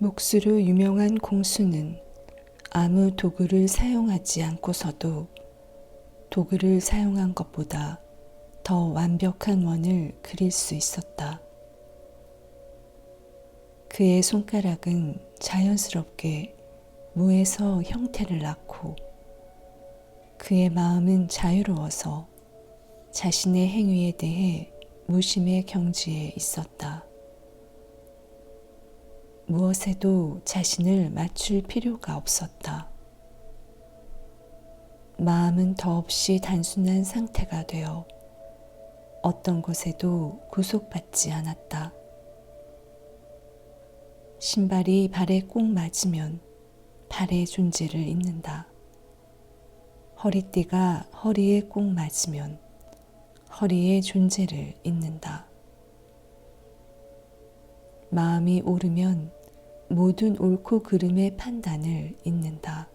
몫으로 유명한 공수는 아무 도구를 사용하지 않고서도 도구를 사용한 것보다 더 완벽한 원을 그릴 수 있었다. 그의 손가락은 자연스럽게 무에서 형태를 낳고 그의 마음은 자유로워서 자신의 행위에 대해 무심의 경지에 있었다. 무엇에도 자신을 맞출 필요가 없었다. 마음은 더없이 단순한 상태가 되어 어떤 것에도 구속받지 않았다. 신발이 발에 꼭 맞으면 발의 존재를 잊는다. 허리띠가 허리에 꼭 맞으면 허리의 존재를 잊는다. 마음이 옳으면 모든 옳고 그름의 판단을 잊는다.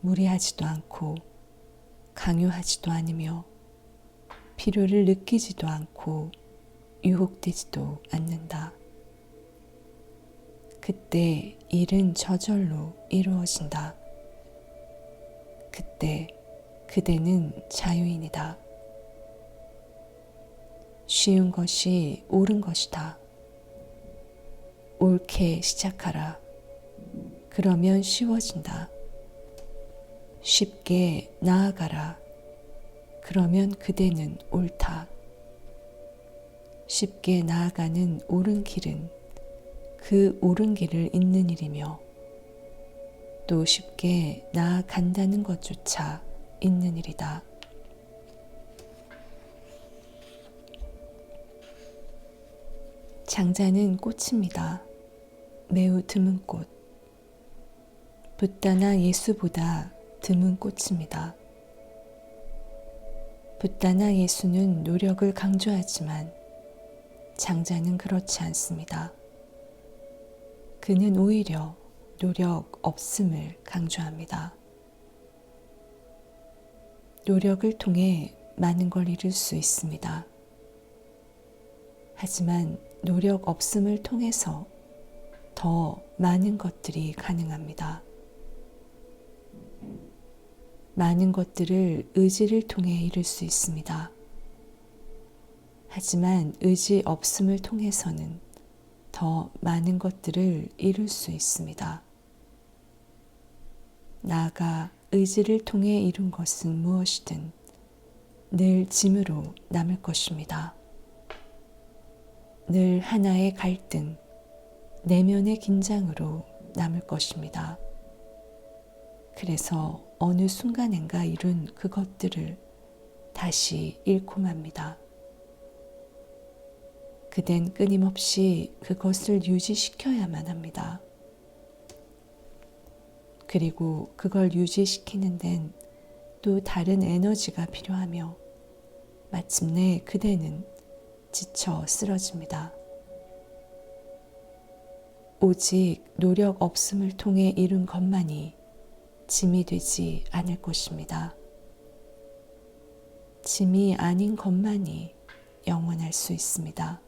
무리하지도 않고 강요하지도 않으며 필요를 느끼지도 않고 유혹되지도 않는다. 그때 일은 저절로 이루어진다. 그때 그대는 자유인이다. 쉬운 것이 옳은 것이다. 옳게 시작하라. 그러면 쉬워진다. 쉽게 나아가라. 그러면 그대는 옳다. 쉽게 나아가는 옳은 길은 그 옳은 길을 잇는 일이며 또 쉽게 나아간다는 것조차 있는 일이다. 장자는 꽃입니다. 매우 드문 꽃. 붓다나 예수보다 드문 꽃입니다. 붓다나 예수는 노력을 강조하지만 장자는 그렇지 않습니다. 그는 오히려 노력 없음을 강조합니다. 노력을 통해 많은 걸 이룰 수 있습니다. 하지만 노력 없음을 통해서 더 많은 것들이 가능합니다. 많은 것들을 의지를 통해 이룰 수 있습니다. 하지만 의지 없음을 통해서는 더 많은 것들을 이룰 수 있습니다. 나아가 의지를 통해 이룬 것은 무엇이든 늘 짐으로 남을 것입니다. 늘 하나의 갈등, 내면의 긴장으로 남을 것입니다. 그래서 어느 순간엔가 이룬 그것들을 다시 잃고 맙니다. 그댄 끊임없이 그것을 유지시켜야만 합니다. 그리고 그걸 유지시키는 데는 또 다른 에너지가 필요하며 마침내 그대는 지쳐 쓰러집니다. 오직 노력 없음을 통해 이룬 것만이 짐이 되지 않을 것입니다. 짐이 아닌 것만이 영원할 수 있습니다.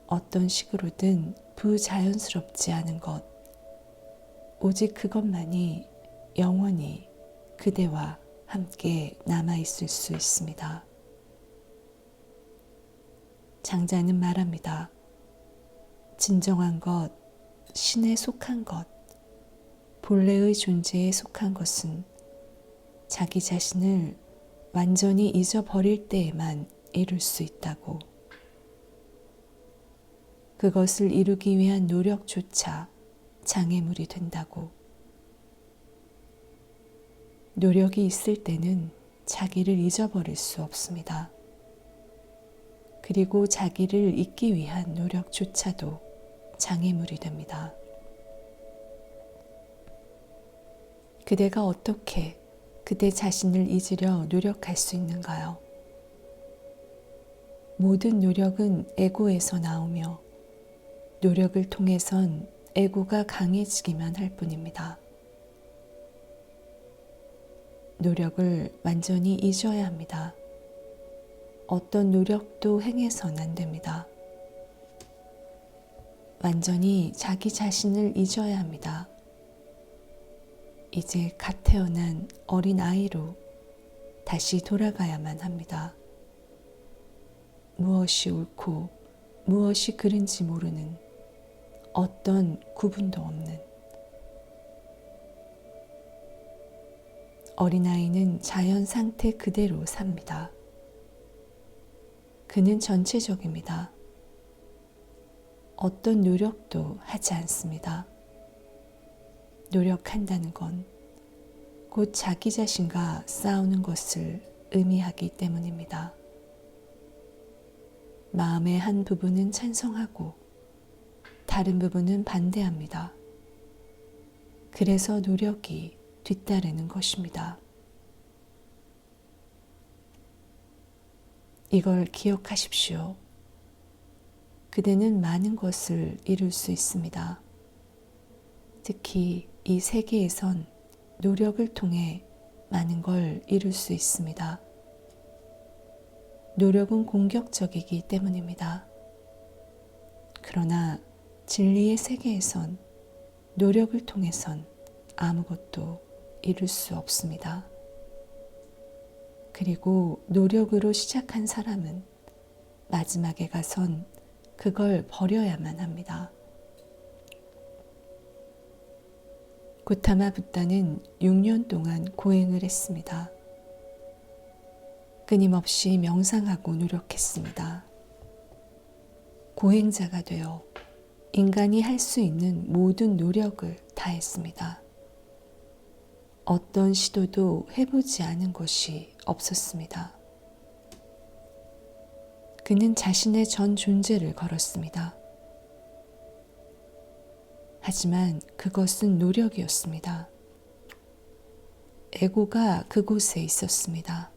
어떤 식으로든 부자연스럽지 않은 것, 오직 그것만이 영원히 그대와 함께 남아있을 수 있습니다. 장자는 말합니다. 진정한 것, 신에 속한 것, 본래의 존재에 속한 것은 자기 자신을 완전히 잊어버릴 때에만 이룰 수 있다고. 그것을 이루기 위한 노력조차 장애물이 된다고. 노력이 있을 때는 자기를 잊어버릴 수 없습니다. 그리고 자기를 잊기 위한 노력조차도 장애물이 됩니다. 그대가 어떻게 그대 자신을 잊으려 노력할 수 있는가요? 모든 노력은 에고에서 나오며 노력을 통해선 에고가 강해지기만 할 뿐입니다. 노력을 완전히 잊어야 합니다. 어떤 노력도 행해서는 안 됩니다. 완전히 자기 자신을 잊어야 합니다. 이제 갓 태어난 어린 아이로 다시 돌아가야만 합니다. 무엇이 옳고 무엇이 그른지 모르는 어떤 구분도 없는 어린아이는 자연 상태 그대로 삽니다. 그는 전체적입니다. 어떤 노력도 하지 않습니다. 노력한다는 건 곧 자기 자신과 싸우는 것을 의미하기 때문입니다. 마음의 한 부분은 찬성하고 다른 부분은 반대합니다. 그래서 노력이 뒤따르는 것입니다. 이걸 기억하십시오. 그대는 많은 것을 이룰 수 있습니다. 특히 이 세계에선 노력을 통해 많은 걸 이룰 수 있습니다. 노력은 공격적이기 때문입니다. 그러나 진리의 세계에선 노력을 통해선 아무것도 이룰 수 없습니다. 그리고 노력으로 시작한 사람은 마지막에 가선 그걸 버려야만 합니다. 고타마 붓다는 6년 동안 고행을 했습니다. 끊임없이 명상하고 노력했습니다. 고행자가 되어 인간이 할 수 있는 모든 노력을 다했습니다. 어떤 시도도 해보지 않은 것이 없었습니다. 그는 자신의 전 존재를 걸었습니다. 하지만 그것은 노력이었습니다. 에고가 그곳에 있었습니다.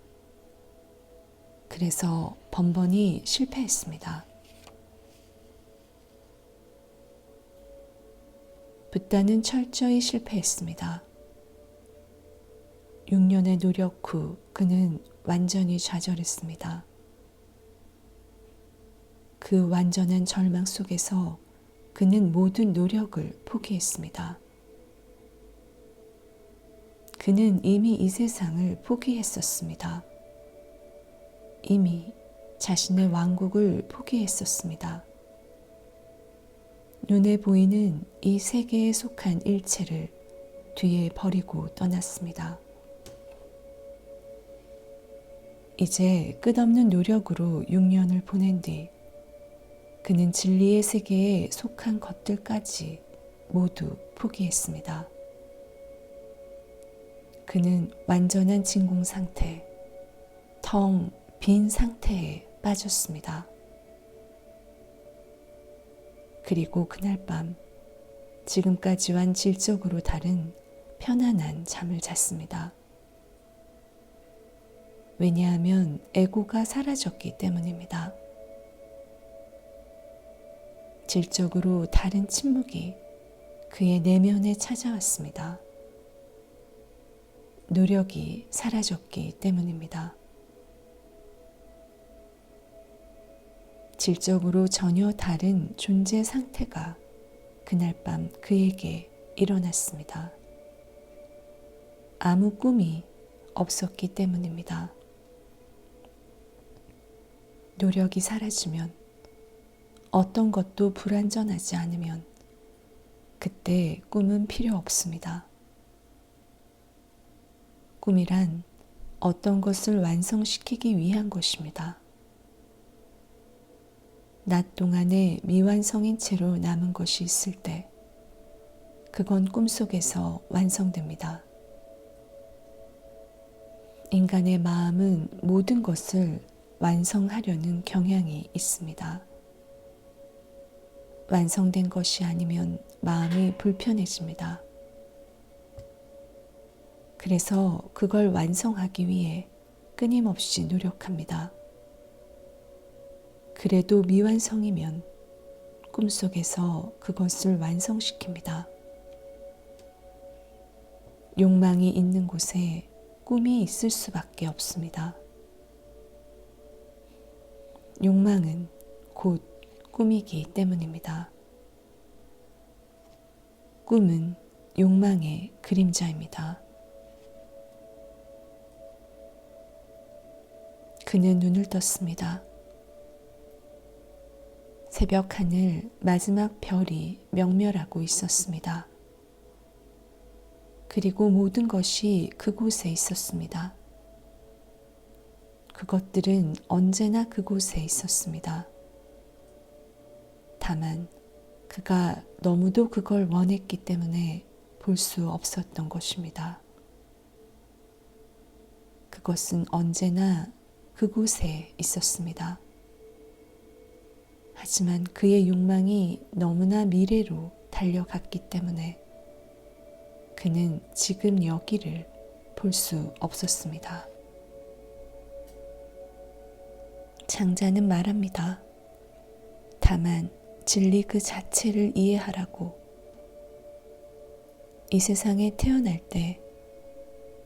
그래서 번번이 실패했습니다. 붓다는 철저히 실패했습니다. 6년의 노력 후 그는 완전히 좌절했습니다. 그 완전한 절망 속에서 그는 모든 노력을 포기했습니다. 그는 이미 이 세상을 포기했었습니다. 이미 자신의 왕국을 포기했었습니다. 눈에 보이는 이 세계에 속한 일체를 뒤에 버리고 떠났습니다. 이제 끝없는 노력으로 6년을 보낸 뒤 그는 진리의 세계에 속한 것들까지 모두 포기했습니다. 그는 완전한 진공 상태, 텅 빈 상태에 빠졌습니다. 그리고 그날 밤 지금까지와는 질적으로 다른 편안한 잠을 잤습니다. 왜냐하면 에고가 사라졌기 때문입니다. 질적으로 다른 침묵이 그의 내면에 찾아왔습니다. 노력이 사라졌기 때문입니다. 질적으로 전혀 다른 존재 상태가 그날 밤 그에게 일어났습니다. 아무 꿈이 없었기 때문입니다. 노력이 사라지면 어떤 것도 불완전하지 않으면 그때 꿈은 필요 없습니다. 꿈이란 어떤 것을 완성시키기 위한 것입니다. 낮 동안에 미완성인 채로 남은 것이 있을 때 그건 꿈속에서 완성됩니다. 인간의 마음은 모든 것을 완성하려는 경향이 있습니다. 완성된 것이 아니면 마음이 불편해집니다. 그래서 그걸 완성하기 위해 끊임없이 노력합니다. 그래도 미완성이면 꿈속에서 그것을 완성시킵니다. 욕망이 있는 곳에 꿈이 있을 수밖에 없습니다. 욕망은 곧 꿈이기 때문입니다. 꿈은 욕망의 그림자입니다. 그는 눈을 떴습니다. 새벽 하늘 마지막 별이 명멸하고 있었습니다. 그리고 모든 것이 그곳에 있었습니다. 그것들은 언제나 그곳에 있었습니다. 다만 그가 너무도 그걸 원했기 때문에 볼 수 없었던 것입니다. 그것은 언제나 그곳에 있었습니다. 하지만 그의 욕망이 너무나 미래로 달려갔기 때문에 그는 지금 여기를 볼 수 없었습니다. 장자는 말합니다. 다만 진리 그 자체를 이해하라고. 이 세상에 태어날 때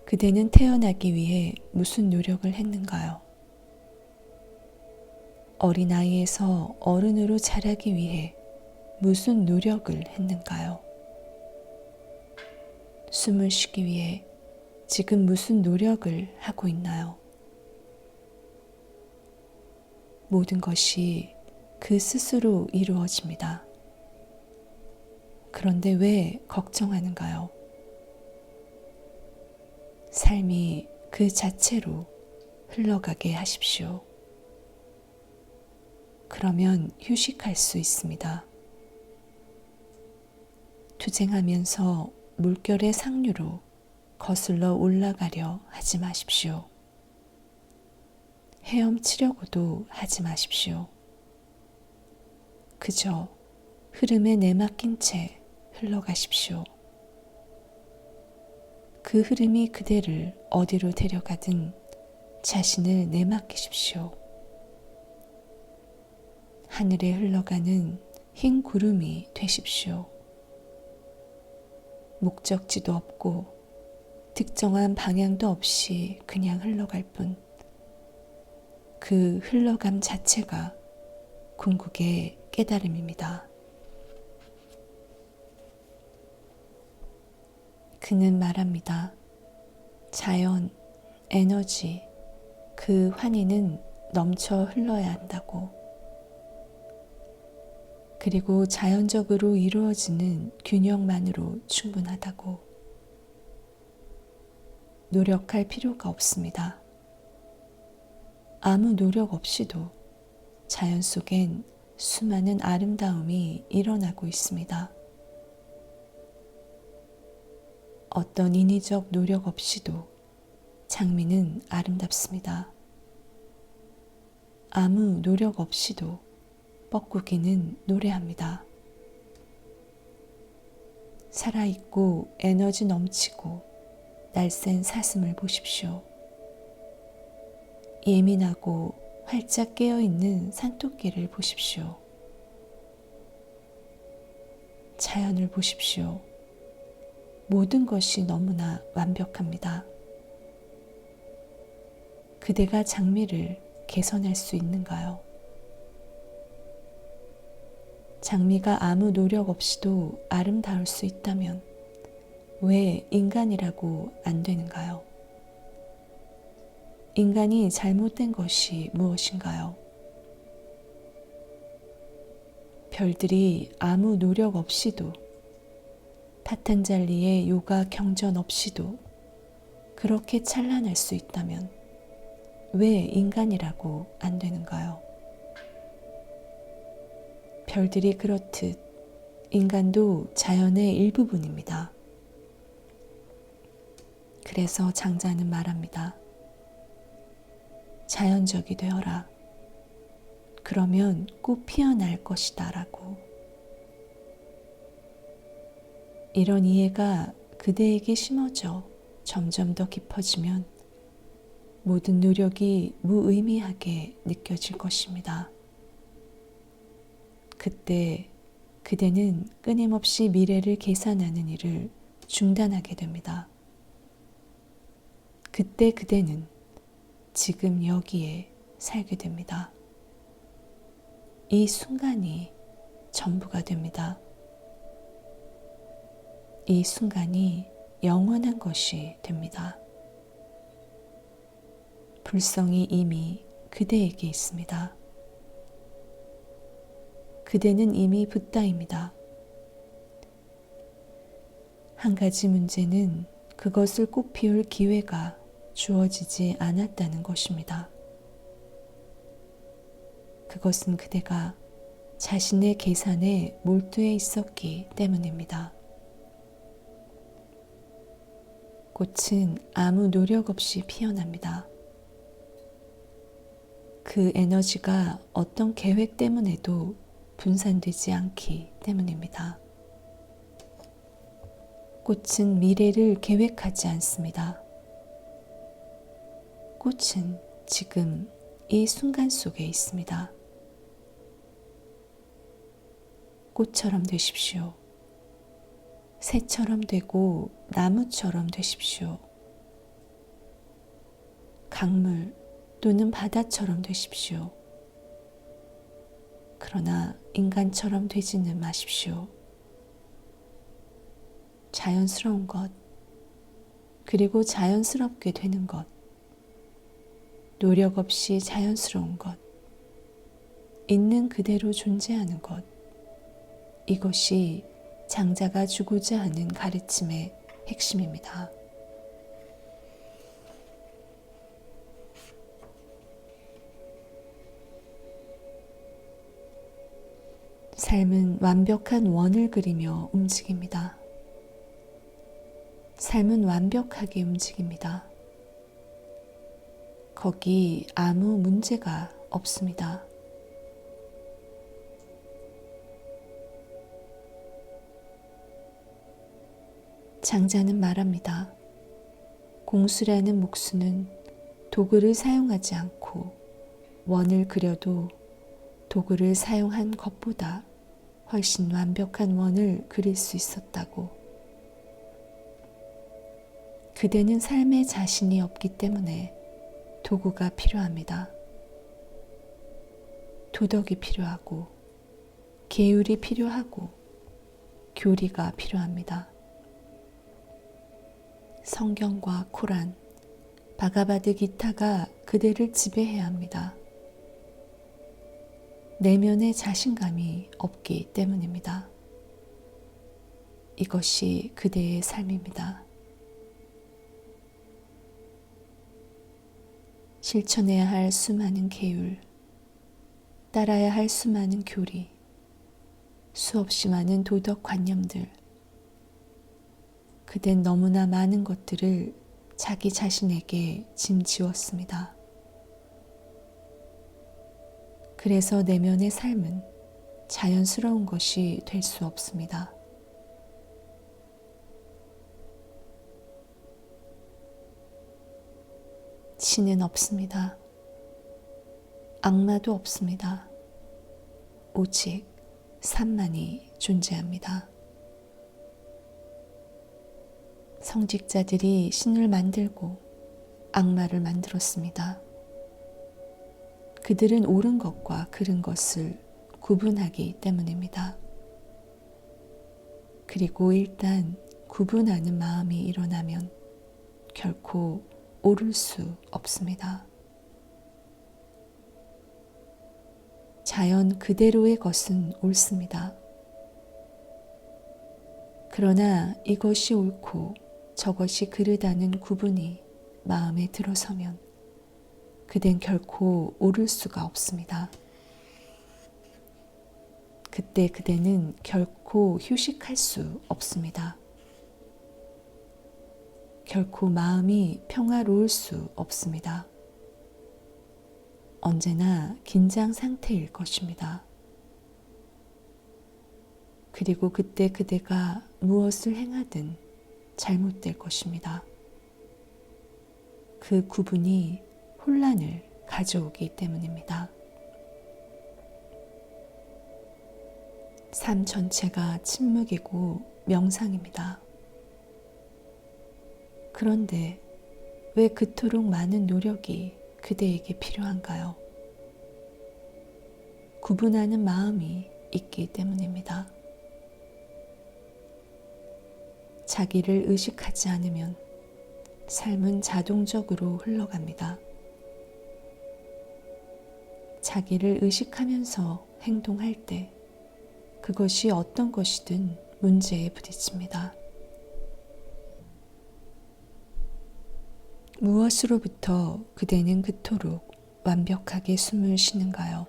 그대는 태어나기 위해 무슨 노력을 했는가요? 어린아이에서 어른으로 자라기 위해 무슨 노력을 했는가요? 숨을 쉬기 위해 지금 무슨 노력을 하고 있나요? 모든 것이 그 스스로 이루어집니다. 그런데 왜 걱정하는가요? 삶이 그 자체로 흘러가게 하십시오. 그러면 휴식할 수 있습니다. 투쟁하면서 물결의 상류로 거슬러 올라가려 하지 마십시오. 헤엄치려고도 하지 마십시오. 그저 흐름에 내맡긴 채 흘러가십시오. 그 흐름이 그대를 어디로 데려가든 자신을 내맡기십시오. 하늘에 흘러가는 흰 구름이 되십시오. 목적지도 없고 특정한 방향도 없이 그냥 흘러갈 뿐, 그 흘러감 자체가 궁극의 깨달음입니다. 그는 말합니다. 자연, 에너지, 그 환희는 넘쳐 흘러야 한다고. 그리고 자연적으로 이루어지는 균형만으로 충분하다고. 노력할 필요가 없습니다. 아무 노력 없이도 자연 속엔 수많은 아름다움이 일어나고 있습니다. 어떤 인위적 노력 없이도 장미는 아름답습니다. 아무 노력 없이도 뻐꾸기는 노래합니다. 살아있고 에너지 넘치고 날쌘 사슴을 보십시오. 예민하고 활짝 깨어있는 산토끼를 보십시오. 자연을 보십시오. 모든 것이 너무나 완벽합니다. 그대가 장미를 개선할 수 있는가요? 장미가 아무 노력 없이도 아름다울 수 있다면 왜 인간이라고 안 되는가요? 인간이 잘못된 것이 무엇인가요? 별들이 아무 노력 없이도, 파탄잘리의 요가 경전 없이도 그렇게 찬란할 수 있다면 왜 인간이라고 안 되는가요? 별들이 그렇듯 인간도 자연의 일부분입니다. 그래서 장자는 말합니다. 자연적이 되어라. 그러면 꽃 피어날 것이다 라고. 이런 이해가 그대에게 심어져 점점 더 깊어지면 모든 노력이 무의미하게 느껴질 것입니다. 그때 그대는 끊임없이 미래를 계산하는 일을 중단하게 됩니다. 그때 그대는 지금 여기에 살게 됩니다. 이 순간이 전부가 됩니다. 이 순간이 영원한 것이 됩니다. 불성이 이미 그대에게 있습니다. 그대는 이미 붓다입니다. 한 가지 문제는 그것을 꽃 피울 기회가 주어지지 않았다는 것입니다. 그것은 그대가 자신의 계산에 몰두해 있었기 때문입니다. 꽃은 아무 노력 없이 피어납니다. 그 에너지가 어떤 계획 때문에도 분산되지 않기 때문입니다. 꽃은 미래를 계획하지 않습니다. 꽃은 지금 이 순간 속에 있습니다. 꽃처럼 되십시오. 새처럼 되고 나무처럼 되십시오. 강물 또는 바다처럼 되십시오. 그러나 인간처럼 되지는 마십시오. 자연스러운 것, 그리고 자연스럽게 되는 것, 노력 없이 자연스러운 것, 있는 그대로 존재하는 것, 이것이 장자가 주고자 하는 가르침의 핵심입니다. 삶은 완벽한 원을 그리며 움직입니다. 삶은 완벽하게 움직입니다. 거기 아무 문제가 없습니다. 장자는 말합니다. 공수라는 목수는 도구를 사용하지 않고 원을 그려도 도구를 사용한 것보다 훨씬 완벽한 원을 그릴 수 있었다고. 그대는 삶에 자신이 없기 때문에 도구가 필요합니다. 도덕이 필요하고 계율이 필요하고 교리가 필요합니다. 성경과 코란, 바가바드 기타가 그대를 지배해야 합니다. 내면의 자신감이 없기 때문입니다. 이것이 그대의 삶입니다. 실천해야 할 수많은 계율, 따라야 할 수많은 교리, 수없이 많은 도덕 관념들, 그댄 너무나 많은 것들을 자기 자신에게 짐지웠습니다. 그래서 내면의 삶은 자연스러운 것이 될 수 없습니다. 신은 없습니다. 악마도 없습니다. 오직 산만이 존재합니다. 성직자들이 신을 만들고 악마를 만들었습니다. 그들은 옳은 것과 그른 것을 구분하기 때문입니다. 그리고 일단 구분하는 마음이 일어나면 결코 옳을 수 없습니다. 자연 그대로의 것은 옳습니다. 그러나 이것이 옳고 저것이 그르다는 구분이 마음에 들어서면 그댄 결코 옳을 수가 없습니다. 그때 그대는 결코 휴식할 수 없습니다. 결코 마음이 평화로울 수 없습니다. 언제나 긴장 상태일 것입니다. 그리고 그때 그대가 무엇을 행하든 잘못될 것입니다. 그 구분이 혼란을 가져오기 때문입니다. 삶 전체가 침묵이고 명상입니다. 그런데 왜 그토록 많은 노력이 그대에게 필요한가요? 구분하는 마음이 있기 때문입니다. 자기를 의식하지 않으면 삶은 자동적으로 흘러갑니다. 자기를 의식하면서 행동할 때 그것이 어떤 것이든 문제에 부딪힙니다. 무엇으로부터 그대는 그토록 완벽하게 숨을 쉬는가요?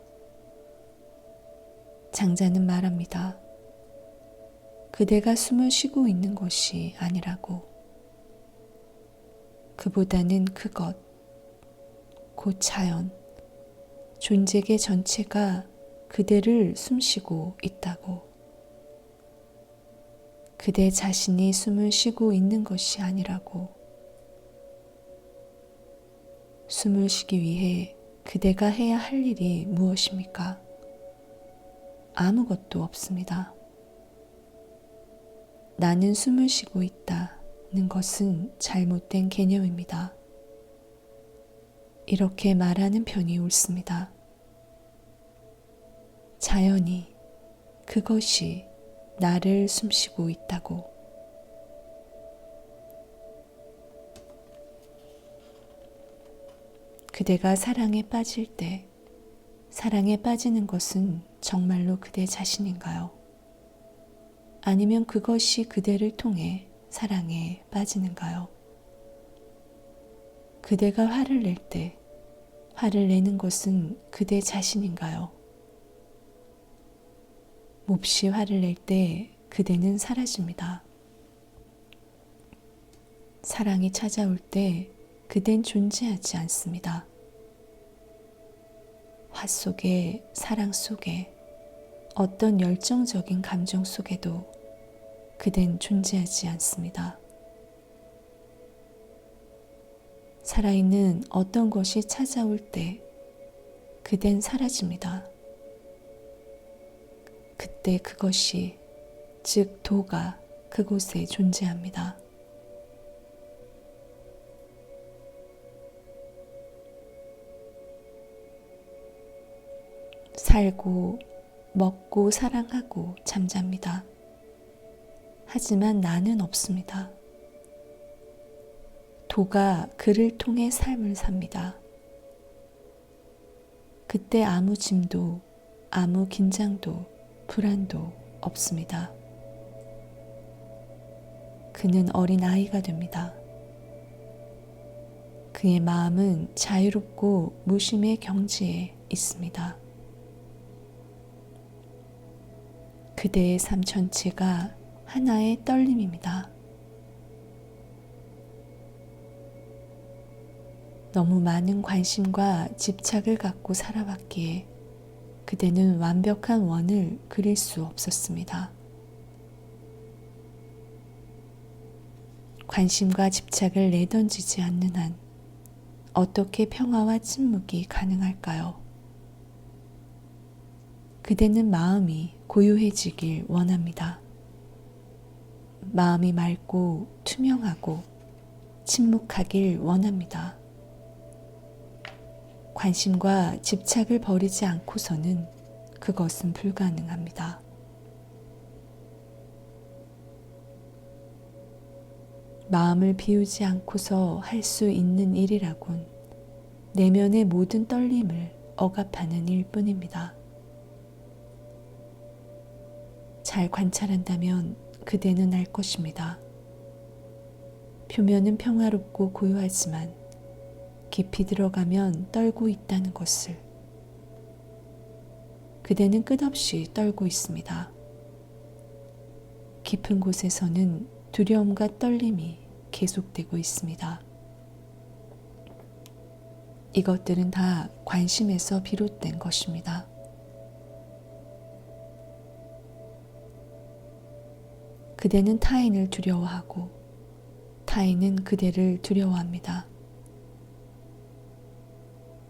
장자는 말합니다. 그대가 숨을 쉬고 있는 것이 아니라고. 그보다는 그것, 곧 자연, 존재계 전체가 그대를 숨쉬고 있다고. 그대 자신이 숨을 쉬고 있는 것이 아니라고. 숨을 쉬기 위해 그대가 해야 할 일이 무엇입니까? 아무것도 없습니다. 나는 숨을 쉬고 있다는 것은 잘못된 개념입니다. 이렇게 말하는 편이 옳습니다. 자연이, 그것이 나를 숨쉬고 있다고. 그대가 사랑에 빠질 때 사랑에 빠지는 것은 정말로 그대 자신인가요? 아니면 그것이 그대를 통해 사랑에 빠지는가요? 그대가 화를 낼 때 화를 내는 것은 그대 자신인가요? 몹시 화를 낼 때 그대는 사라집니다. 사랑이 찾아올 때 그댄 존재하지 않습니다. 화 속에, 사랑 속에, 어떤 열정적인 감정 속에도 그댄 존재하지 않습니다. 살아있는 어떤 것이 찾아올 때 그댄 사라집니다. 그때 그것이, 즉 도가 그곳에 존재합니다. 살고, 먹고, 사랑하고 잠잡니다. 하지만 나는 없습니다. 도가 그를 통해 삶을 삽니다. 그때 아무 짐도, 아무 긴장도, 불안도 없습니다. 그는 어린 아이가 됩니다. 그의 마음은 자유롭고 무심의 경지에 있습니다. 그대의 삶 전체가 하나의 떨림입니다. 너무 많은 관심과 집착을 갖고 살아왔기에 그대는 완벽한 원을 그릴 수 없었습니다. 관심과 집착을 내던지지 않는 한 어떻게 평화와 침묵이 가능할까요? 그대는 마음이 고요해지길 원합니다. 마음이 맑고 투명하고 침묵하길 원합니다. 관심과 집착을 버리지 않고서는 그것은 불가능합니다. 마음을 비우지 않고서 할 수 있는 일이라곤 내면의 모든 떨림을 억압하는 일뿐입니다. 잘 관찰한다면 그대는 알 것입니다. 표면은 평화롭고 고요하지만 깊이 들어가면 떨고 있다는 것을. 그대는 끝없이 떨고 있습니다. 깊은 곳에서는 두려움과 떨림이 계속되고 있습니다. 이것들은 다 관심에서 비롯된 것입니다. 그대는 타인을 두려워하고 타인은 그대를 두려워합니다.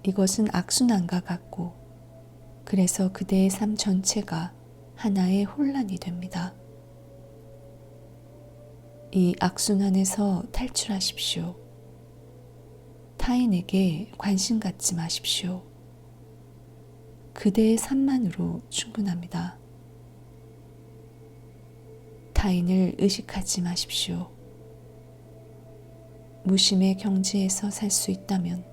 이것은 악순환과 같고 그래서 그대의 삶 전체가 하나의 혼란이 됩니다. 이 악순환에서 탈출하십시오. 타인에게 관심 갖지 마십시오. 그대의 삶만으로 충분합니다. 타인을 의식하지 마십시오. 무심의 경지에서 살 수 있다면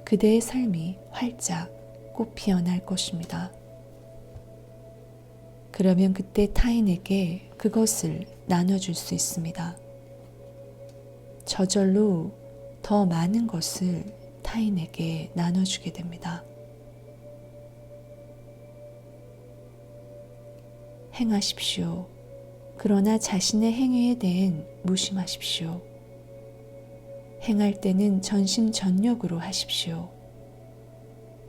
그대의 삶이 활짝 꽃 피어날 것입니다. 그러면 그때 타인에게 그것을 나눠줄 수 있습니다. 저절로 더 많은 것을 타인에게 나눠주게 됩니다. 행하십시오. 그러나 자신의 행위에 대해 무심하십시오. 행할 때는 전심전력으로 하십시오.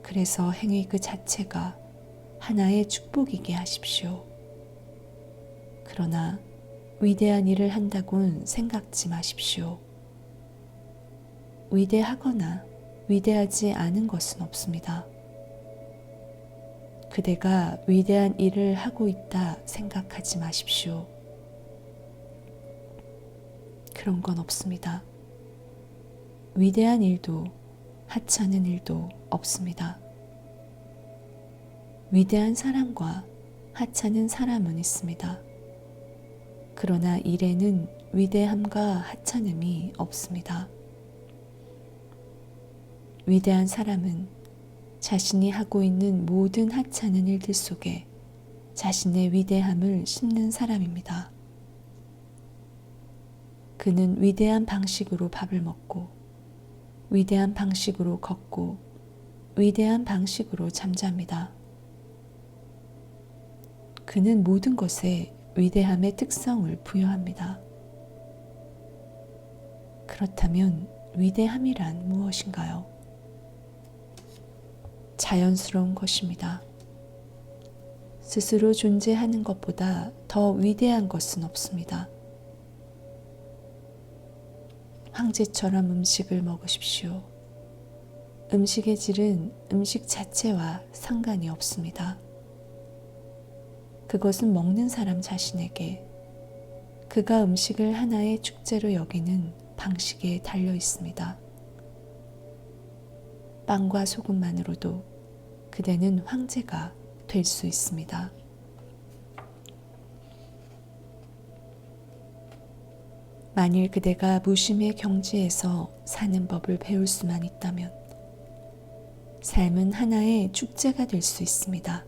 그래서 행위 그 자체가 하나의 축복이게 하십시오. 그러나 위대한 일을 한다고는 생각지 마십시오. 위대하거나 위대하지 않은 것은 없습니다. 그대가 위대한 일을 하고 있다 생각하지 마십시오. 그런 건 없습니다. 위대한 일도 하찮은 일도 없습니다. 위대한 사람과 하찮은 사람은 있습니다. 그러나 일에는 위대함과 하찮음이 없습니다. 위대한 사람은 자신이 하고 있는 모든 하찮은 일들 속에 자신의 위대함을 심는 사람입니다. 그는 위대한 방식으로 밥을 먹고, 위대한 방식으로 걷고, 위대한 방식으로 잠잡니다. 그는 모든 것에 위대함의 특성을 부여합니다. 그렇다면 위대함이란 무엇인가요? 자연스러운 것입니다. 스스로 존재하는 것보다 더 위대한 것은 없습니다. 황제처럼 음식을 먹으십시오. 음식의 질은 음식 자체와 상관이 없습니다. 그것은 먹는 사람 자신에게 그가 음식을 하나의 축제로 여기는 방식에 달려 있습니다. 빵과 소금만으로도 그대는 황제가 될 수 있습니다. 만일 그대가 무심의 경지에서 사는 법을 배울 수만 있다면 삶은 하나의 축제가 될 수 있습니다.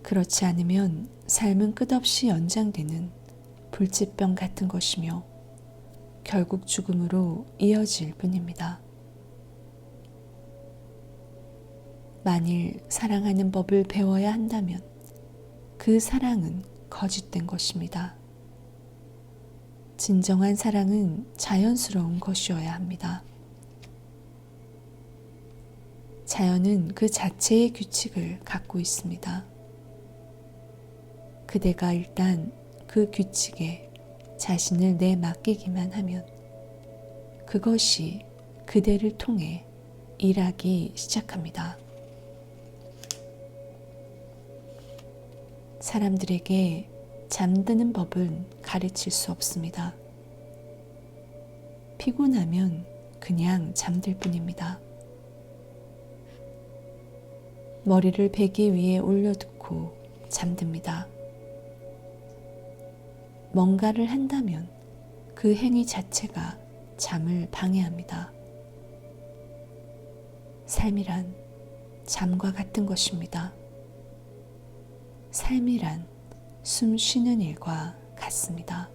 그렇지 않으면 삶은 끝없이 연장되는 불치병 같은 것이며 결국 죽음으로 이어질 뿐입니다. 만일 사랑하는 법을 배워야 한다면 그 사랑은 거짓된 것입니다. 진정한 사랑은 자연스러운 것이어야 합니다. 자연은 그 자체의 규칙을 갖고 있습니다. 그대가 일단 그 규칙에 자신을 내맡기기만 하면 그것이 그대를 통해 일하기 시작합니다. 사람들에게 잠드는 법은 가르칠 수 없습니다. 피곤하면 그냥 잠들 뿐입니다. 머리를 베개 위에 올려두고 잠듭니다. 뭔가를 한다면 그 행위 자체가 잠을 방해합니다. 삶이란 잠과 같은 것입니다. 삶이란 숨 쉬는 일과 같습니다.